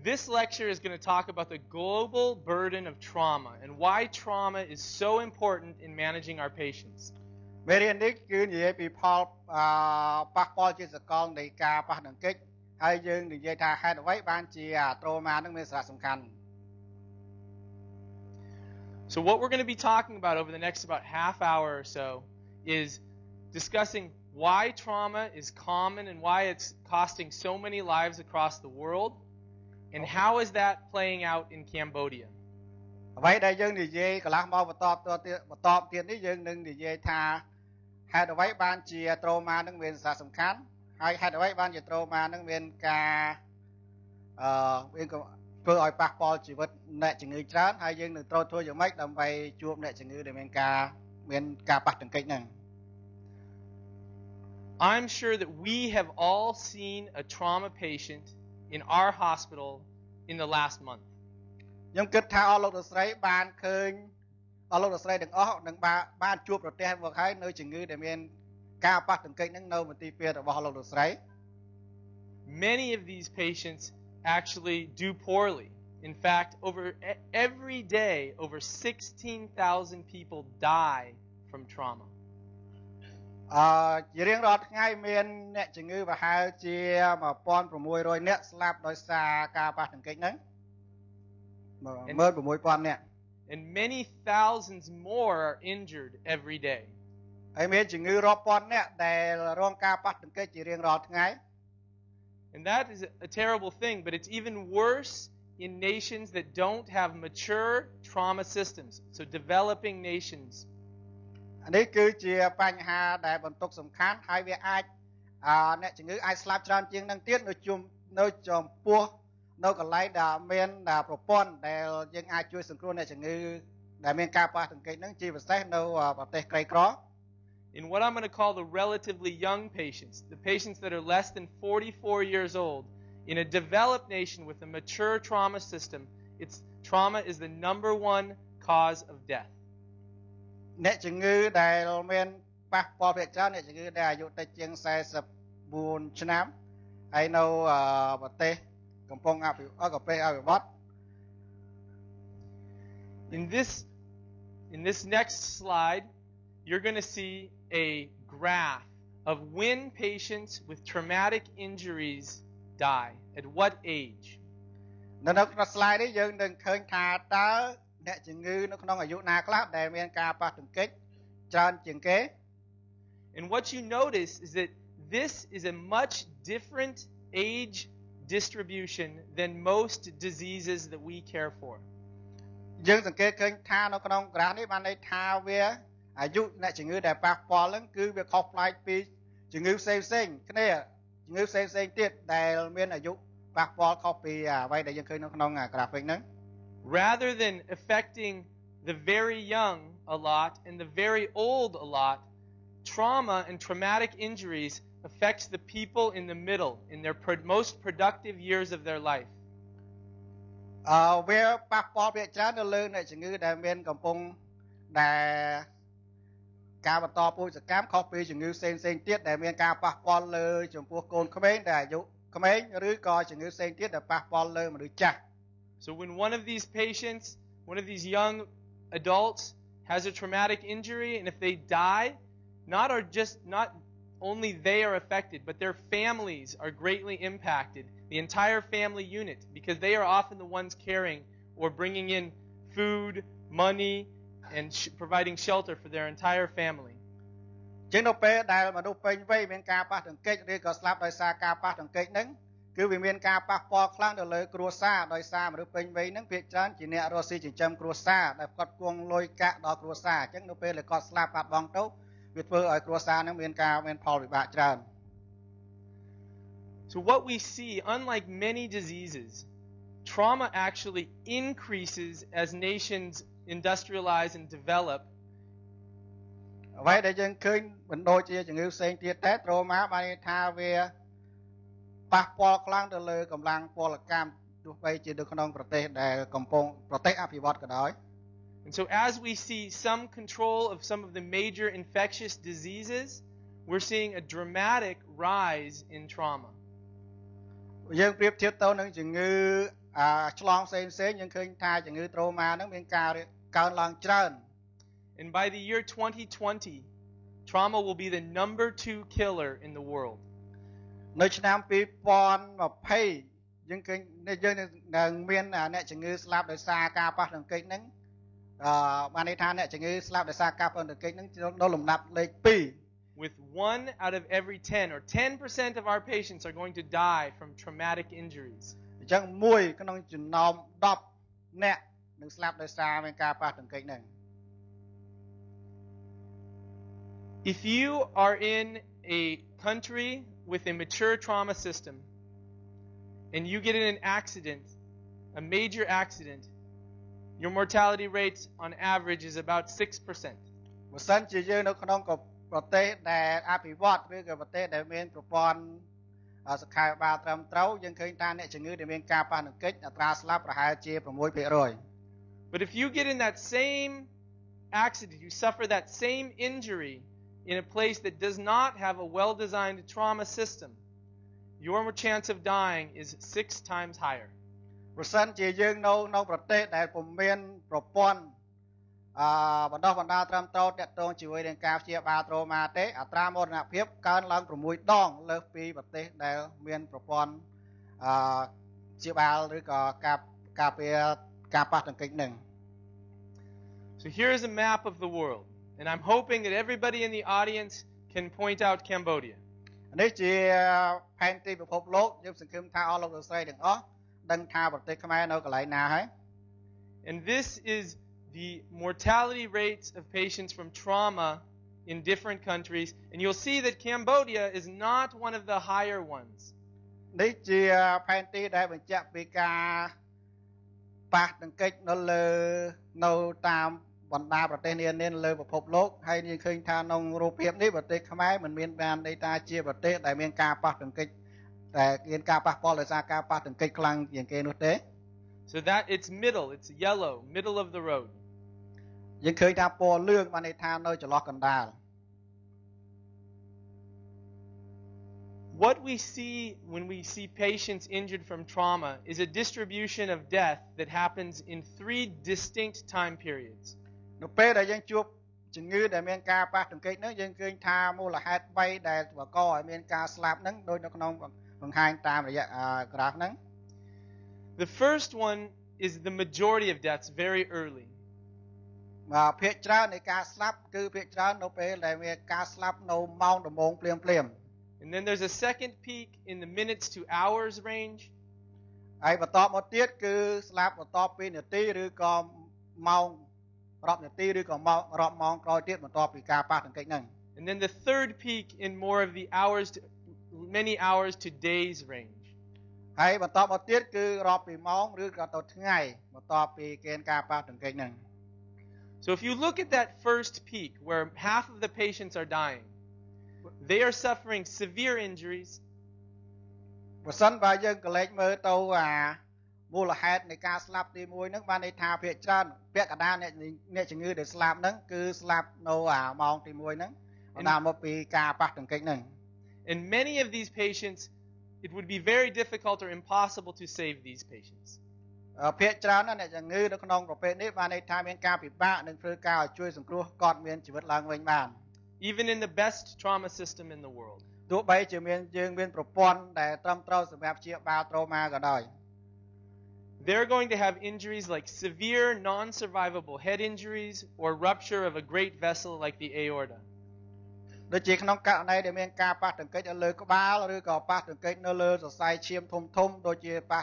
This lecture is going to talk about the global burden of trauma and why trauma is so important in managing our patients. មេរៀននេះគឺនិយាយពីផលប៉ះពាល់ជាសកលនៃការប៉ះទង្គិចហើយយើងនិយាយថាហេតុអ្វីបានជា trauma នឹងមានសារៈសំខាន់ So what we're going to be talking about over the next about half hour or so is discussing why trauma is common and why it's costing so many lives across the world, and how is that playing out in Cambodia. អ្វីដែលយើងនិយាយកន្លះមកបន្តទៀតនេះយើងនឹងនិយាយថាហេតុអ្វីបានជា trauma នឹងមានសារៈសំខាន់ហើយហេតុអ្វីបានជា trauma នឹងមានការមានធ្វើឲ្យប៉ះពាល់ជីវិតអ្នកជំងឺច្រើនហើយយើងនឹងត្រូវធ្វើយ៉ាងម៉េចដើម្បីជួបអ្នកជំងឺដែលមានការប៉ះទង្គិចហ្នឹង I'm sure that we have all seen a trauma patient in our hospital in the last month. ខ្ញុំគិតថាអស់លោកលោកស្រីបានឃើញអស់លោកលោកស្រីទាំងអស់នឹងបានជួបប្រទះមកហើយនៅជំងឺដែលមានការប៉ះទង្គិចហ្នឹងនៅមន្ទីរពេទ្យរបស់លោកលោកស្រី Many of these patients actually do poorly. In fact, every day over 16,000 people die from trauma. ជារៀងរាល់ថ្ងៃមានអ្នកជំងឺប្រហែលជា 1,600 នាក់ស្លាប់ដោយសារការប៉ះទង្គិចហ្នឹង 16,000 នាក់ And many thousands more are injured every day. ហើយមានជំងឺរាប់ពាន់នាក់ដែលរងការប៉ះទង្គិចជារៀងរាល់ថ្ងៃ And that is a terrible thing, but it's even worse in nations that don't have mature trauma systems, so developing nations. នេះគឺជាបញ្ហាដែលបន្ទុកសំខាន់ហើយវាអាចអ្នកជំងឺអាចស្លាប់ច្រើនជាងនឹងទៀតនៅចំពោះនៅកន្លែងដែលមានប្រព័ន្ធដែលយើងអាចជួយសង្គ្រោះអ្នកជំងឺដែលមានការប៉ះទង្គិចហ្នឹងជាពិសេសនៅប្រទេសក្រីក្រ In what I'm going to call the relatively young patients, the patients that are less than 44 years old, in a developed nation with a mature trauma system, trauma is the #1 cause of death. អ្នកជំងឺដែលមានប៉ះពាល់ភាគច្រើនអ្នកជំងឺដែលអាយុតិចជាង 44 ឆ្នាំហើយនៅប្រទេសកំពុងអភិវឌ្ឍ In this next slide, you're going to see a graph of when patients with traumatic injuries die, at what age. នៅក្នុង slide នេះយើងនឹងឃើញថាតើអ្នកជំងឺនៅក្នុងអាយុណាខ្លះដែលមានការប៉ះទង្គិចច្រើនជាងគេ And what you notice is that this is a much different age distribution than most diseases that we care for. យើងសង្កេតឃើញថានៅក្នុង graph នេះបានន័យថាវាអាយុអ្នកជំងឺដែលប៉ះពាល់ហ្នឹងគឺវាខុសប្លែកពីជំងឺផ្សេងគ្នាជំងឺផ្សេងទៀតដែលមានអាយុប៉ះពាល់ខុសពីអ្វីដែលយើងឃើញនៅក្នុង graphic ហ្នឹង Rather than affecting the very young a lot and the very old a lot, trauma and traumatic injuries affects the people in the middle, in their most productive years of their life. វាប៉ះពាល់ភាគច្រើនទៅលើអ្នកជំងឺដែលមានកំពុងដែលការបន្តពូជកម្មខុសពីជំងឺផ្សេងទៀតដែលមានការប៉ះពាល់លើចំពោះកូនក្មេងដែលអាយុក្មេងឬក៏ជំងឺផ្សេងទៀតដែលប៉ះពាល់លើមនុស្សចាស់ So when one of these patients, one of these young adults has a traumatic injury, and if they die, not only they are affected, but their families are greatly impacted, the entire family unit, because they are often the ones caring or bringing in food, money, and providing shelter for their entire family. ជាងនៅពេលដែលមនុស្សពេញវ័យមានការប៉ះទង្គិចឬក៏ស្លាប់ដោយសារការប៉ះទង្គិចហ្នឹងគឺវាមានការប៉ះពាល់ខ្លាំងទៅលើគ្រួសារដោយសារមនុស្សពេញវ័យហ្នឹងភាគច្រើនជាអ្នករស់ស៊ីចិញ្ចឹមគ្រួសារដែលគាត់គង់លុយកាក់ដល់គ្រួសារអញ្ចឹងនៅពេលដែលគាត់ស្លាប់បាត់បង់ទៅវាធ្វើឲ្យគ្រួសារហ្នឹងមានផលវិបាកច្រើន So what we see, unlike many diseases, trauma actually increases as nations industrialize and develop. អ្វីដែលយើងឃើញបណ្ដូចជាជំងឺផ្សេងទៀតតែ trauma បានថាវាប៉ះពាល់ខ្លាំងទៅលើកម្លាំងពលកម្មទោះបីជានៅក្នុងប្រទេសដែលកំពុងប្រទេសអភិវឌ្ឍក៏ដោយ And so as we see some control of some of the major infectious diseases, we're seeing a dramatic rise in trauma. យើងប្រៀបធៀបទៅនឹងជំងឺ ឆ្លងផ្សេងយើងឃើញថាជំងឺត្រូម៉ាហ្នឹងមានការកើនឡើងច្រើន And by the year 2020, trauma will be the number 2 killer in the world. នៅឆ្នាំ2020យើងឃើញយើងនឹងមានអ្នកជំងឺស្លាប់ដោយសារការប៉ះទង្គិចហ្នឹងបានន័យថាអ្នកជំងឺស្លាប់ដោយសារការប៉ះទង្គិចហ្នឹងនៅលំដាប់លេខ2 With 1 out of every 10 or 10% of our patients are going to die from traumatic injuries. អញ្ចឹង1ក្នុងចំណោម10អ្នកនឹងស្លាប់ដោយសារមានការប៉ះទង្គិចហ្នឹង If you are in a country with a mature trauma system and you get in an accident, a major accident, your mortality rate on average is about 6%. បើសិនជាយើងនៅក្នុងប្រទេសដែលអភិវឌ្ឍឬក៏ប្រទេសដែលមានប្រព័ន្ធសុខាភិបាលត្រឹមត្រូវយើងឃើញថាអ្នកជំងឺដែលមានការប៉ះទង្គិចអត្រាស្លាប់ប្រហែលជា 6%. But if you get in that same accident, you suffer that same injury in a place that does not have a well-designed trauma system, your chance of dying is 6 times higher. ប្រសិនជាយើងនៅប្រទេសដែលពុំមានប្រព័ន្ធបណ្ដុះបណ្ដាលត្រឹមត្រូវទាក់ទងជាមួយនឹងការព្យាបាលត្រូម៉ាទេអត្រាមរណភាពកើនឡើង6ដងលើសពីប្រទេសដែលមានប្រព័ន្ធព្យាបាលឬក៏ការពារការប៉ះទង្គិចនឹង So here is a map of the world, and I'm hoping that everybody in the audience can point out Cambodia. នេះជាផែនទីពិភពលោកយើងសង្ឃឹមថាអស់លោកលោកស្រីទាំងអស់ដឹងថាប្រទេសខ្មែរនៅកន្លែងណាហើយ And this is the mortality rates of patients from trauma in different countries, and you'll see that Cambodia is not one of the higher ones. នេះជាផែនទីដែលបញ្ជាក់ពីការប៉ះទង្គិចនៅតាមបណ្ដាប្រទេសនានាលើពិភពលោកហើយយើងឃើញថាក្នុងរូបភាពនេះប្រទេសខ្មែរមិនមានបានន័យថាជាប្រទេសដែលមានការប៉ះទង្គិចតែមានការប៉ះពាល់ដោយសារការប៉ះទង្គិចខ្លាំងជាងគេនោះទេ So that it's middle, it's yellow, middle of the road. យើងឃើញថាពណ៌លឿងបានន័យថានៅចន្លោះកណ្ដាល What we see when we see patients injured from trauma is a distribution of death that happens in 3 distinct time periods. នៅពេលដែលយើងជួបជំងឺដែលមានការប៉ះទង្គិចនោះយើងឃើញថាមូលហេតុ3ដែលបង្កឲ្យមានការស្លាប់ហ្នឹងដូចនៅក្នុងបង្ហាញតាមរយៈក្រាហ្វហ្នឹង The first one is the majority of deaths very early. ភាគច្រើននៃការស្លាប់គឺភាគច្រើននៅពេលដែលមានការស្លាប់នៅម៉ោងដំបូងភ្លាម And then there's a second peak in the minutes to hours range. ហើយបន្តមកទៀតគឺស្លាប់បន្ទាប់ពីនាទីឬក៏ម៉ោងរាប់នាទីឬក៏រាប់ម៉ោងក្រោយទៀតបន្ទាប់ពីការប៉ះទង្គិចហ្នឹង And then the third peak in more of the hours to many hours to days range. ហើយបន្តមកទៀតគឺរាប់ពីម៉ោងឬក៏ទៅថ្ងៃបន្ទាប់ពីការប៉ះទង្គិចហ្នឹង So if you look at that first peak where half of the patients are dying, they are suffering severe injuries. បើសិនបើយើងកលេចមើលទៅមូលហេតុនៃការស្លាប់ទី1ហ្នឹងបានន័យថាភាគច្រើនពាក់កណ្ដាលអ្នកជំងឺដែលស្លាប់ហ្នឹងគឺស្លាប់នៅម៉ោងទី1ហ្នឹងបណ្ដាលមកពីការប៉ះទង្គិចហ្នឹង And many of these patients it would be very difficult or impossible to save these patients. ភាគច្រើនអ្នកជំងឺនៅក្នុងប្រភេទនេះបានន័យថាមានការពិបាកនឹងធ្វើការឲ្យជួយសង្គ្រោះគាត់មានជីវិតឡើងវិញបាន Even in the best trauma system in the world. ទោះបីជាយើងមានប្រព័ន្ធដែលត្រឹមត្រូវសម្រាប់ព្យាបាលtraumaក៏ដោយ They're going to have injuries like severe non-survivable head injuries or rupture of a great vessel like the aorta. ដូចជាក្នុងករណីដែលមានការប៉ះទង្គិចលើក្បាលឬក៏ប៉ះទង្គិចនៅលើសរសៃឈាមធំៗដូចជាប៉ះ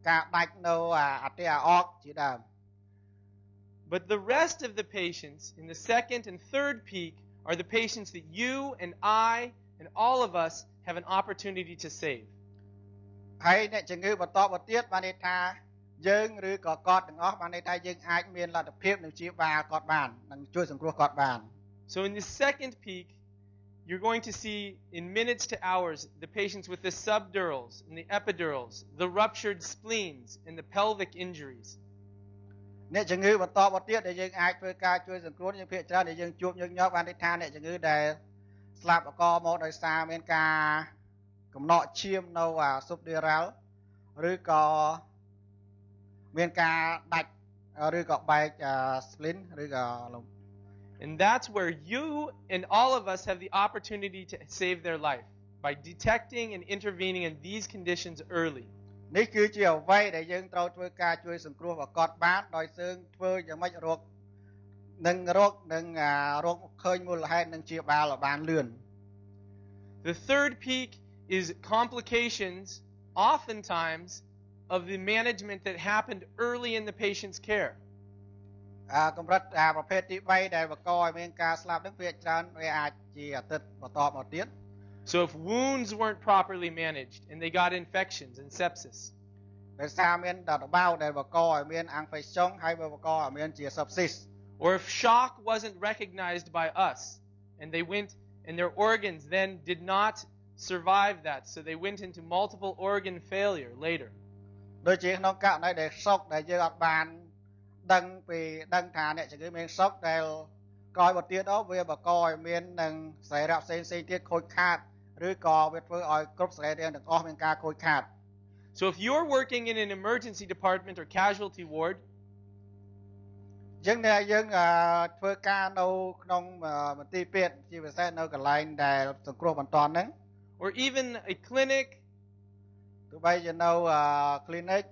ការដាច់នៅអន្ទាអាអកជាដើម But the rest of the patients in the second and third peak are the patients that you and I and all of us have an opportunity to save. ហើយអ្នកជំងឺបន្តមកទៀតបានន័យថាយើងឬក៏គាត់ទាំងអស់បានន័យថាយើងអាចមានលទ្ធភាពនឹងព្យាបាលគាត់បាននិងជួយសង្គ្រោះគាត់បាន So in the second peak you're going to see in minutes to hours the patients with the subdurals and the epidurals, the ruptured spleens and the pelvic injuries. អ្នកជំងឺបន្តមកទៀតដែលយើងអាចធ្វើការជួយសង្គ្រោះយើងភាគច្រើនដែលយើងជួបញឹកញាប់បានន័យថាអ្នកជំងឺដែលស្លាប់អកមកដោយសារមានការកំណកឈាមនៅsubdural ឬក៏ មានការដាច់ឬក៏បែក spleen ឬក៏ And that's where you and all of us have the opportunity to save their life by detecting and intervening in these conditions early. នេះគឺជាអ្វីដែលយើងត្រូវធ្វើការជួយសង្គ្រោះប្រកបបានដោយយើងធ្វើយ៉ាងម៉េចរកឃើញមូលហេតុនិងជាបាលឲ្យបានលឿន The third peak is complications oftentimes of the management that happened early in the patient's care. កម្រិតប្រភេទទី3ដែលបង្កឲ្យមានការស្លាប់នឹងវាច្រើនវាអាចជាអាទិត្យបន្តមកទៀត So if wounds weren't properly managed and they got infections and sepsis. ដោយសារមានដបៅដែលបង្កឲ្យមានអង្គិចចុងហើយបង្កឲ្យមានជា sepsis Or if shock wasn't recognized by us and they went and their organs then did not survive that, so they went into multiple organ failure later. ដូចជាក្នុងករណីដែលសោកដែលយើងអត់បានដឹងថាអ្នកជំងឺមានសោកដែលក្រោយមកទៀតវាបង្កឲ្យមាននឹងសរីរៈផ្សេងទៀតខូចខាតឬក៏វាធ្វើឲ្យគ្រប់សរីរាង្គទាំងអស់មានការខូចខាត So if you're working in an emergency department or casualty ward, យើងធ្វើការនៅក្នុងមន្ទីរពេទ្យជាពិសេសនៅកន្លែងដែលសង្គ្រោះបន្ទាន់ហ្នឹង or even a clinic, ទោះបីជានៅ clinic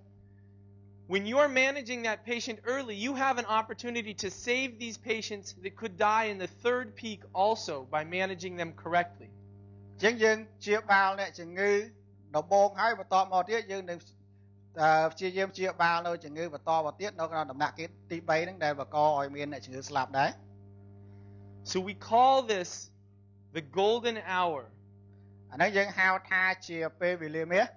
when you're managing that patient early, you have an opportunity to save these patients that could die in the third peak also by managing them correctly. យើងជាបាលអ្នកជំងឺដំបូងហើយបន្តមកទៀតយើងនឹងព្យាយាមជាបាលនៅជំងឺបន្តមកទៀតនៅក្នុងដំណាក់កាលទី3ហ្នឹងដែលបង្កឲ្យមានអ្នកជំងឺស្លាប់ដែរ So we call this the golden hour. អាហ្នឹងយើងហៅថាជាពេលវេលាមាស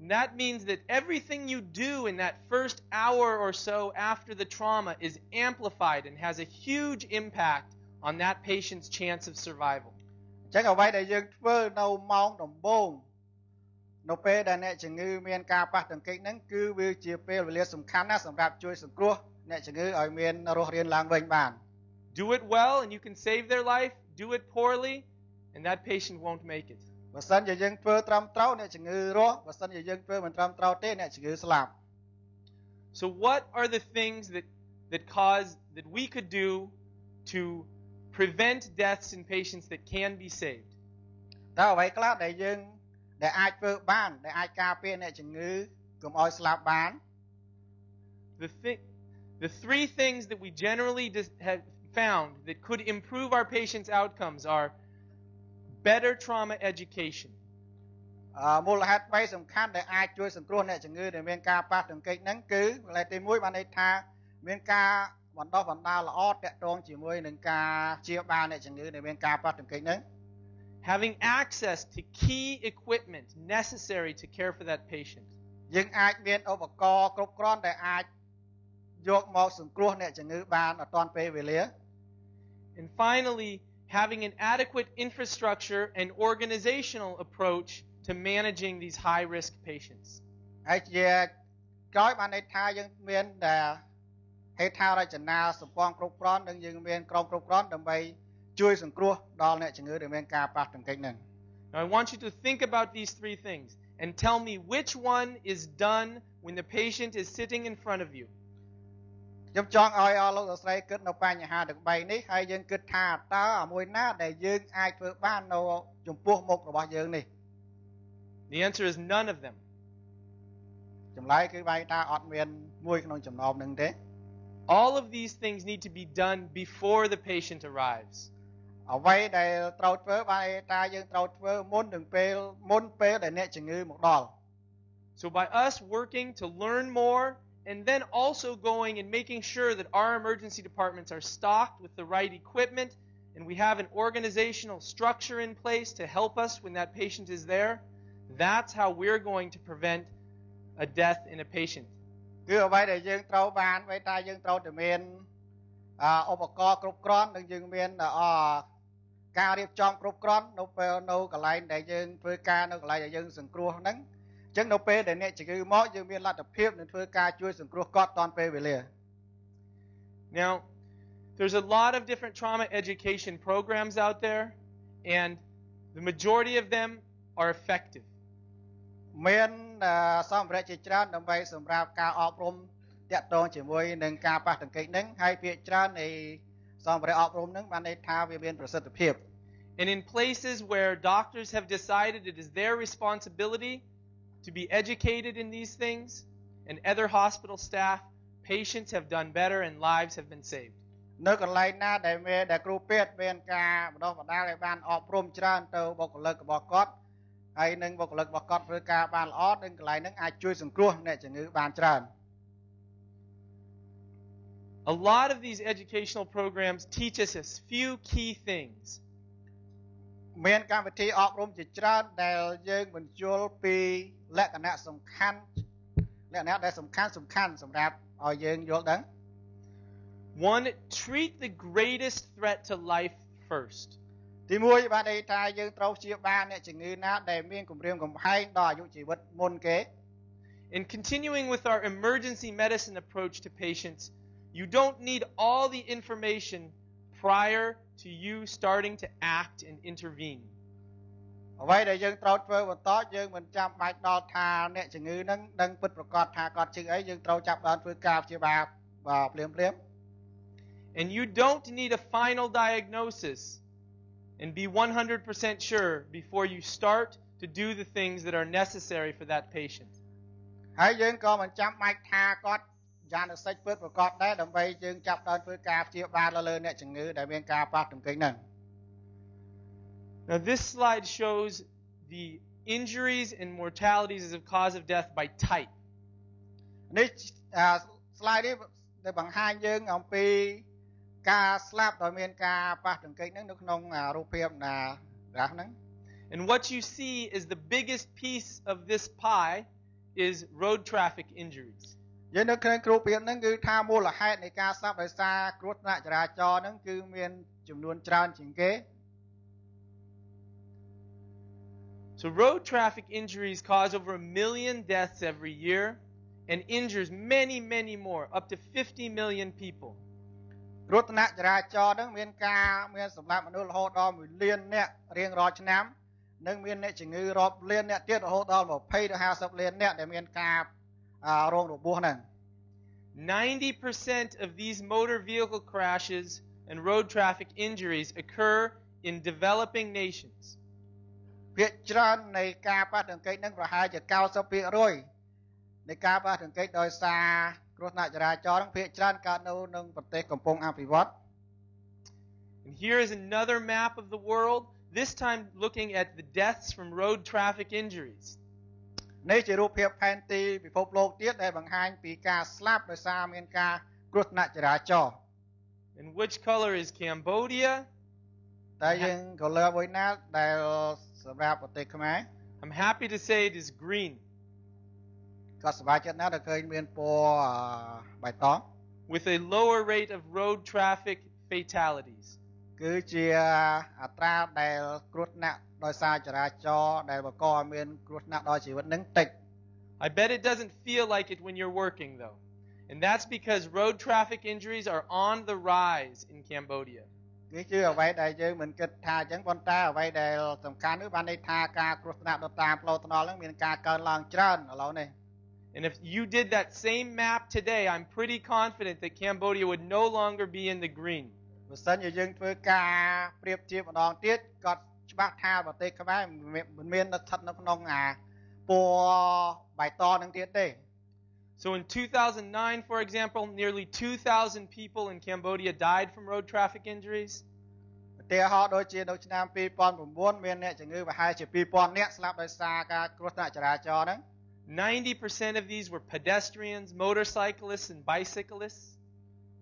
And that means that everything you do in that first hour or so after the trauma is amplified and has a huge impact on that patient's chance of survival. អញ្ចឹងអ្វីដែលយើងធ្វើនៅម៉ោងដំបូងនៅពេលដែលអ្នកជំងឺមានការប៉ះទង្គិចហ្នឹងគឺវាជាពេលវេលាសំខាន់ណាស់សម្រាប់ជួយសង្គ្រោះអ្នកជំងឺឲ្យមានរស់រានឡើងវិញបាន Do it well and you can save their life. Do it poorly and that patient won't make it. បើសិនជាយើងធ្វើត្រឹមត្រូវអ្នកជំងឺរស់បើសិនជាយើងធ្វើមិនត្រឹមត្រូវទេអ្នកជំងឺស្លាប់ So what are the things that we could do to prevent deaths in patients that can be saved? តើអ្វីខ្លះដែលយើងដែលអាចធ្វើបានដែលអាចការពារអ្នកជំងឺកុំឲ្យស្លាប់បាន The three things that we generally have found that could improve our patients' outcomes are better trauma education. មូលហេតុ3សំខាន់ដែលអាចជួយសង្គ្រោះអ្នកជំងឺដែលមានការប៉ះទង្គិចហ្នឹងគឺកន្លែងទី1បានន័យថាមានការបណ្ដុះបណ្ដាលល្អតាក់ទងជាមួយនឹងការព្យាបាលអ្នកជំងឺដែលមានការប៉ះទង្គិចហ្នឹង Having access to key equipment necessary to care for that patient. យើងអាចមានឧបករណ៍គ្រប់គ្រាន់ដែលអាចយកមកសង្គ្រោះអ្នកជំងឺបានអត់ទាន់ពេលវេលា And finally, having an adequate infrastructure and organizational approach to managing these high-risk patients. ហើយជាក្រោយបានន័យថាយើងមានហេដ្ឋារចនាសម្ព័ន្ធគ្រប់គ្រាន់និងយើងមានក្រុមគ្រប់គ្រាន់ដើម្បីជួយសង្គ្រោះដល់អ្នកជំងឺដែលមានការប៉ះទង្គិចហ្នឹង Now I want you to think about these three things and tell me which one is done when the patient is sitting in front of you. ខ្ញុំចង់ឲ្យលោកលោកស្រីគិតនៅបញ្ហាទាំង3នេះហើយយើងគិតថាតើមួយណាដែលយើងអាចធ្វើបាននៅចំពោះមុខរបស់យើងនេះ The answer is none of them. ចម្លើយគឺបែរថាអត់មានមួយក្នុងចំណោមហ្នឹងទេ All of these things need to be done before the patient arrives. អ្វីដែលត្រូវធ្វើបែរថាយើងត្រូវធ្វើមុនពេលដែលអ្នកជំងឺមកដល់ So by us working to learn more and then also going and making sure that our emergency departments are stocked with the right equipment and we have an organizational structure in place to help us when that patient is there, that's how we're going to prevent a death in a patient. គឺអ្វីដែលយើងត្រូវបានបែរថាយើងត្រូវតែមានឧបករណ៍គ្រប់គ្រាន់និងយើងមានការរៀបចំគ្រប់គ្រាន់នៅពេលនៅកន្លែងដែលយើងធ្វើការនៅកន្លែងដែលយើងសង្គ្រោះហ្នឹងអញ្ចឹងនៅពេលដែលអ្នកជំងឺមកយើងមានលទ្ធភាពនឹងធ្វើការជួយសង្គ្រោះគាត់តាន់ពេលវេលា Now there's a lot of different trauma education programs out there and the majority of them are effective. មានសម្ភារៈជាច្រើនដើម្បីសម្រាប់ការអប់រំតាក់ទងជាមួយនឹងការប៉ះទង្គិចហ្នឹងហើយភាគច្រើននៃសម្ភារៈអប់រំហ្នឹងបានន័យថាវាមានប្រសិទ្ធភាព And in places where doctors have decided it is their responsibility to be educated in these things, and other hospital staff, patients have done better and lives have been saved. នៅកន្លែងណាដែលគ្រូពេទ្យមានការបណ្ដុះបណ្ដាលឲ្យបានអប់រំច្រើនទៅបុគ្គលិករបស់គាត់ហើយនឹងបុគ្គលិករបស់គាត់ធ្វើការបានល្អនឹងកន្លែងហ្នឹងអាចជួយសង្គ្រោះអ្នកជំងឺបានច្រើន A lot of these educational programs teach us a few key things. មានកម្មវិធីអប់រំជាច្រើនដែលយើងបញ្យល់ពីលក្ខណៈសំខាន់ដែលសំខាន់សម្រាប់ឲ្យយើងយល់ដឹង One, treat the greatest threat to life first. ទីមួយបានន័យថាយើងត្រូវព្យាបាលអ្នកជំងឺណាដែលមានគម្រាមកំហែងដល់អាយុជីវិតមុនគេ In continuing with our emergency medicine approach to patients, you don't need all the information prior to you starting to act and intervene. អ្វីដែលយើងត្រូវធ្វើបន្តយើងមិនចាំបាច់ដល់ថាអ្នកជំងឺនឹងដឹងពិតប្រាកដថាគាត់ជិះអីយើងត្រូវចាប់បានធ្វើការព្យាបាលភ្លាម And you don't need a final diagnosis and be 100% sure before you start to do the things that are necessary for that patient. ហើយយើងក៏មិនចាំបាច់ថាគាត់យ៉ាងនិស្សិតពិតប្រាកដដែរដើម្បីយើងចាប់បានធ្វើការព្យាបាលលើអ្នកជំងឺដែលមានការប៉ះទង្គិចហ្នឹង Now this slide shows the injuries and mortalities as a cause of death by type. នេះ slide នេះដែលបង្ហាញយើងអំពីការស្លាប់ដោយមានការប៉ះទង្គិចហ្នឹងនៅក្នុងរូបភាពgraph ហ្នឹង And what you see is the biggest piece of this pie is road traffic injuries. យើងនៅក្នុងរូបភាពហ្នឹងគឺថាមូលហេតុនៃការស្លាប់ដោយសារគ្រោះថ្នាក់ចរាចរណ៍ហ្នឹងគឺមានចំនួនច្រើនជាងគេ So road traffic injuries cause over 1 million deaths every year and injures many more, up to 50 million people. គ្រោះថ្នាក់ចរាចរណ៍ហ្នឹងមានសម្រាប់មនុស្សរហូតដល់1លាននាក់រៀងរាល់ឆ្នាំនិងមានអ្នកជំងឺរាប់លាននាក់ទៀតរហូតដល់20ទៅ50លាននាក់ដែលមានការរងរបួសហ្នឹង 90% of these motor vehicle crashes and road traffic injuries occur in developing nations. ភាគច្រើននៃការប៉ះទង្គិចហ្នឹងប្រហែលជា 90% នៃការប៉ះទង្គិចដោយសារគ្រោះថ្នាក់ចរាចរណ៍ហ្នឹងភាគច្រើនកើតនៅក្នុងប្រទេសកំពុងអភិវឌ្ឍ And here is another map of the world, this time looking at the deaths from road traffic injuries. នេះជារូបភាពផែនទីពិភពលោកទៀតដែលបង្ហាញពីការស្លាប់ដោយសារមានការគ្រោះថ្នាក់ចរាចរណ៍ And which color is Cambodia? តែយើង color មួយណាដែលសម្រាប់ប្រទេសខ្មែរ I'm happy to say it is green. ក៏សប្បាយចិត្តណាស់ដែលឃើញមានពណ៌បៃតង With a lower rate of road traffic fatalities. គឺជាអត្រាដែលគ្រោះថ្នាក់ដោយសារចរាចរណ៍ដែលបង្កឲ្យមានគ្រោះថ្នាក់ដល់ជីវិតនឹងតិច I bet it doesn't feel like it when you're working though. And that's because road traffic injuries are on the rise in Cambodia. នេះគឺអ្វីដែលយើងមិនគិតថាអញ្ចឹងប៉ុន្តែអ្វីដែលសំខាន់នោះបានន័យថាការគ្រោះថ្នាក់តាមផ្លូវថ្នល់ហ្នឹងមានការកើនឡើងច្រើនឥឡូវនេះ And if you did that same map today, I'm pretty confident that Cambodia would no longer be in the green. បើសិនជាយើងធ្វើការប្រៀបធៀបម្ដងទៀតក៏ច្បាស់ថាប្រទេសខ្មែរមិនមានស្ថិតនៅក្នុងពណ៌បៃតងហ្នឹងទៀតទេ So in 2009, for example, nearly 2,000 people in Cambodia died from road traffic injuries. ឧទាហរណ៍ដូចជានៅឆ្នាំ2009មានអ្នកជំងឺប្រហែលជា 2,000 នាក់ស្លាប់ដោយសារការគ្រោះថ្នាក់ចរាចរណ៍ហ្នឹង 90% of these were pedestrians, motorcyclists, and bicyclists.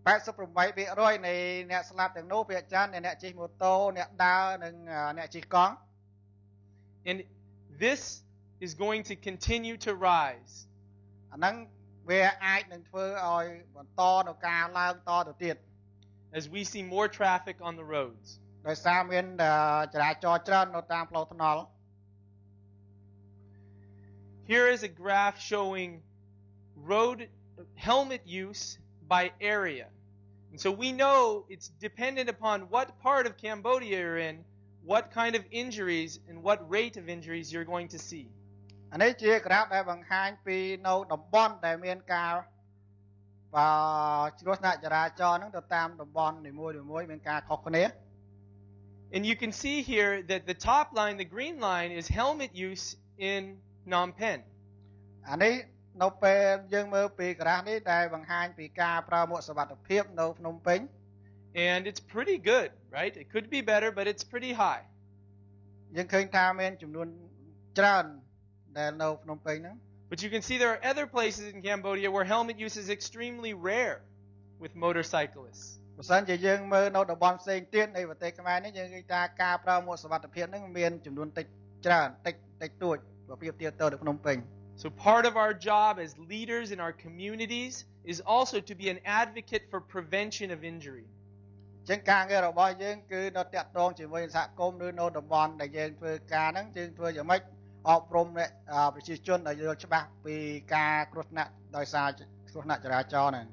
88% នៃអ្នកស្លាប់ទាំងនោះភាគច្រើនអ្នកជិះម៉ូតូអ្នកដើរនិងអ្នកជិះកង់ And this is going to continue to rise. អាហ្នឹងវាអាចនឹងធ្វើឲ្យបន្តនៅការឡើងតទៅទៀត as we see more traffic on the roads. ដោយសារមានចរាចរណ៍ច្រើននៅតាមផ្លូវថ្នល់ Here is a graph showing road helmet use by area. And so we know it's dependent upon what part of Cambodia you're in, what kind of injuries and what rate of injuries you're going to see. อันนี้ជាក្រាฟដែលបង្ហាញពីនៅតំបន់ដែលមានការគ្រោះថ្នាក់ចរាចរណ៍ហ្នឹងទៅតាមតំបន់នីមួយៗមានការខុសគ្នា And you can see here that the top line, the green line, is helmet use in Phnom Penh. អានេះនៅពេលយើងមើលពីក្រាฟនេះដែលបង្ហាញពីការប្រើមួកសុវត្ថិភាពនៅភ្នំពេញ And it's pretty good, right? It could be better, but it's pretty high. យើងឃើញថាមានចំនួនច្រើនដែលនៅភ្នំពេញហ្នឹង But you can see there are other places in Cambodia where helmet use is extremely rare with motorcyclists. បើសិនជាយើងមើលនៅតំបន់ផ្សេងទៀតនៃប្រទេសខ្មែរនេះយើងឃើញថាការប្រើមួកសុវត្ថិភាពហ្នឹងមានចំនួនតិចច្រើនតិចតួចបើប្រៀបធៀបទៅនឹងភ្នំពេញ So part of our job as leaders in our communities is also to be an advocate for prevention of injury. ចឹងការងាររបស់យើងគឺនៅតាក់ទងជាមួយសហគមន៍ឬនៅតំបន់ដែលយើងធ្វើការហ្នឹងយើងធ្វើយ៉ាងម៉េចអប់រំប្រជាជនឲ្យយល់ច្បាស់ពីការគ្រោះថ្នាក់ដោយសារគ្រោះថ្នាក់ចរាចរណ៍ហ្នឹង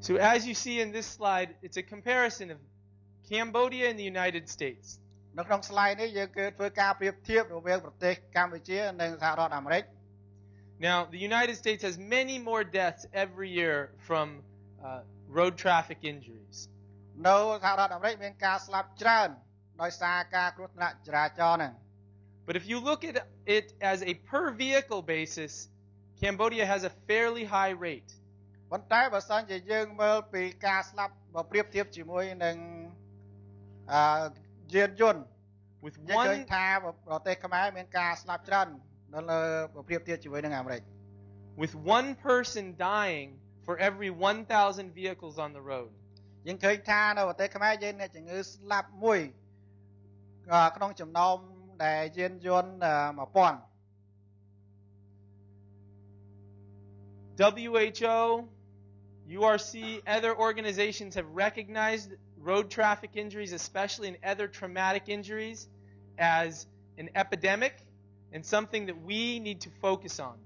So as you see in this slide, it's a comparison of Cambodia and the United States. នៅក្នុង slide នេះយើងគឺធ្វើការប្រៀបធៀបរវាងប្រទេសកម្ពុជានិងសហរដ្ឋអាមេរិក Now, the United States has many more deaths every year from road traffic injuries. នៅសហរដ្ឋអាមេរិកមានការស្លាប់ច្រើនដោយសារការគ្រោះថ្នាក់ចរាចរណ៍ហ្នឹង But if you look at it as a per vehicle basis, Cambodia has a fairly high rate. ប៉ុន្តែបើសិនជាយើងមើលពីការស្លាប់បើប្រៀបធៀបជាមួយនឹងយានយន្ត With យើងឃើញថាប្រទេសខ្មែរមានការស្លាប់ច្រើននៅលើបើប្រៀបធៀបជាមួយនឹងអាមេរិក With one person dying for every 1,000 vehicles on the road. យើងឃើញថានៅប្រទេសខ្មែរយើងអ្នកជំងឺស្លាប់មួយក្នុងចំណោមដែលយានយន្ត 1000 WHO, URC, other organizations have recognized road traffic injuries, especially in other traumatic injuries, as an epidemic and something that we need to focus on.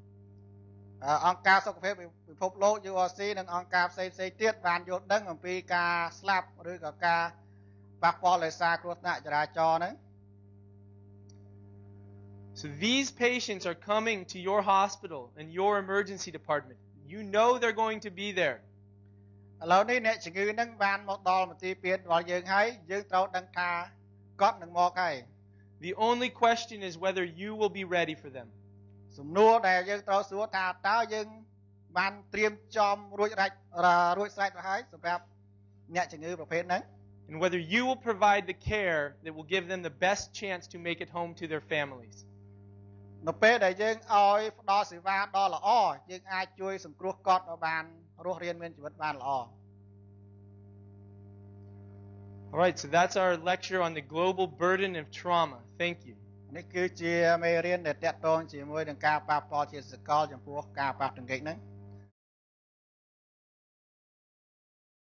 អង្គការសុខភាពពិភពលោក URC និងអង្គការផ្សេងៗទៀតបានយល់ដឹងអំពីការស្លាប់ឬក៏ការប៉ះពាល់ដោយសារគ្រោះថ្នាក់ចរាចរណ៍ហ្នឹង So these patients are coming to your hospital and your emergency department. You know they're going to be there. ឥឡូវនេះអ្នកជំងឺហ្នឹងបានមកដល់មន្ទីរពេទ្យរបស់យើងហើយយើងត្រូវដឹងថាគាត់នឹងមកហើយ The only question is whether you will be ready for them. សំណួរដែលយើងត្រូវសួរថាតើយើងបានត្រៀមចំរួចស្រេចទៅហើយសម្រាប់អ្នកជំងឺប្រភេទហ្នឹង And whether you will provide the care that will give them the best chance to make it home to their families. នៅពេលដែលយើងឲ្យផ្ដល់សេវាដ៏ល្អយើងអាចជួយសង្គ្រោះគាត់ឲ្យបានរស់រានមានជីវិតបានល្អ All right, so that's our lecture on the global burden of trauma. Thank you. នេះគឺជាមេរៀនដែលតាក់ទងជាមួយនឹងការប៉ះពាល់ជាសកលចំពោះការប៉ះទង្គិចហ្នឹង